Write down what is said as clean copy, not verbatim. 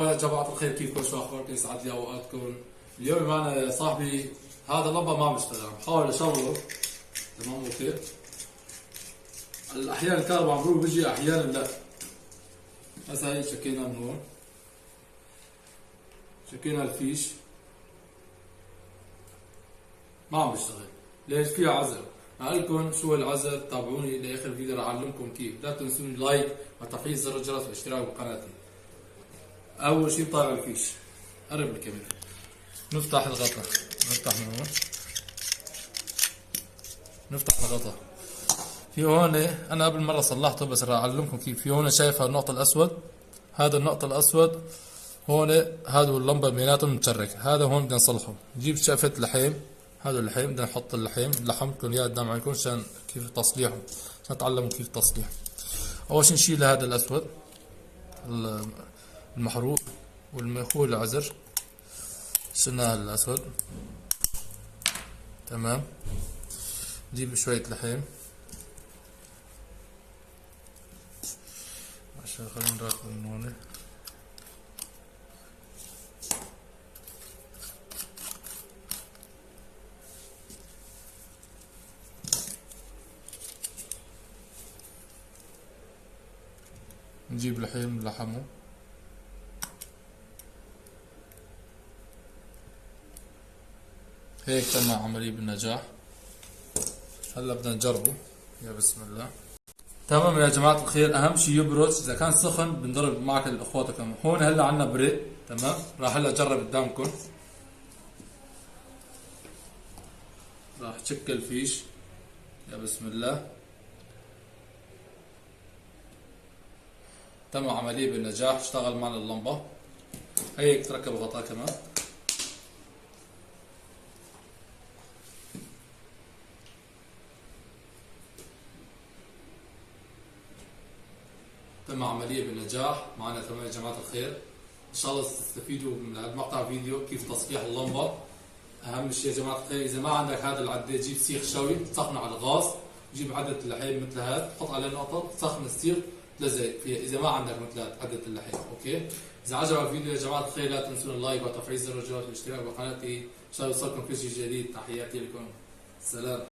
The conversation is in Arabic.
يا جماعة الخير، كيفكم؟ شو أخباركم؟ يسعد لي أوقاتكم. اليوم معنا يا صاحبي هذا اللمبة ما بيشتغل، بحاول أشغله. تمام أوكي. أحيانا الكهرباء عم بروح بيجي، أحيانا لا. هسا هي شكينا من هون، شكينا الفيش ما عم بيشتغل. ليش؟ فيها عزل. أقولكم شو العزل، تابعوني لآخر فيديو رح أعلمكم كيف. لا تنسوني لايك وتفعيل زر الجرس والاشتراك بقناتي. أول شي بطلع الفيش، قرب الكاميرا. نفتح الغطاء، نفتح من هون، نفتح الغطاء. في هون انا قبل مره صلحته بس راح اعلمكم كيف. في هون شايف النقطه الاسود، هذا النقطه الاسود هون، هذا اللمبه بيناتهم متشرك. هذا هون بدنا نصلحه. نجيب شقفه لحيم، هذا اللحيم بدنا نحط اللحيم. لحمتكم اياه قدام عينكم عشان كيف تصليحه، عشان تعلموا كيف تصليح. اول شي نشيل هذا الاسود المحروق والمخول العذر، شلنا هذا الاسود. تمام. نجيب شوية لحم عشان خلينا نراكب من هون. نجيب لحم نلحمه. هيك تم عملية بالنجاح. هلا بدنا نجربه. يا بسم الله. تمام يا جماعة الخير، أهم شيء يبرد. إذا كان سخن بنضرب معك الأخوات كمان. هون هلا عنا بريد. تمام. راح هلا أجرب قدامكم. راح تشك الفيش. يا بسم الله. تم عملية بالنجاح، اشتغل معنا اللمبة. هيك تركب غطاء كمان. تم عملية بالنجاح معنا. تمام يا جماعة الخير، إن شاء الله تستفيدوا من هذا المقطع فيديو كيف تصليح اللمبة. أهم شيء يا جماعة الخير، إذا ما عندك هذا العداد جيب سيخ شوي تسخنه على الغاز، جيب عدة اللحيم مثل هذا، تحط عليه نقطة، تسخن السيخ تلزق فيها. إذا ما عندك مثل هذا عدة اللحيم، أوكي. إذا عجبك الفيديو يا جماعة الخير لا تنسون اللايك وتفعيل زر الجرس والاشتراك بقناتي عشان يوصلكم كل شيء جديد. تحياتي لكم، سلام.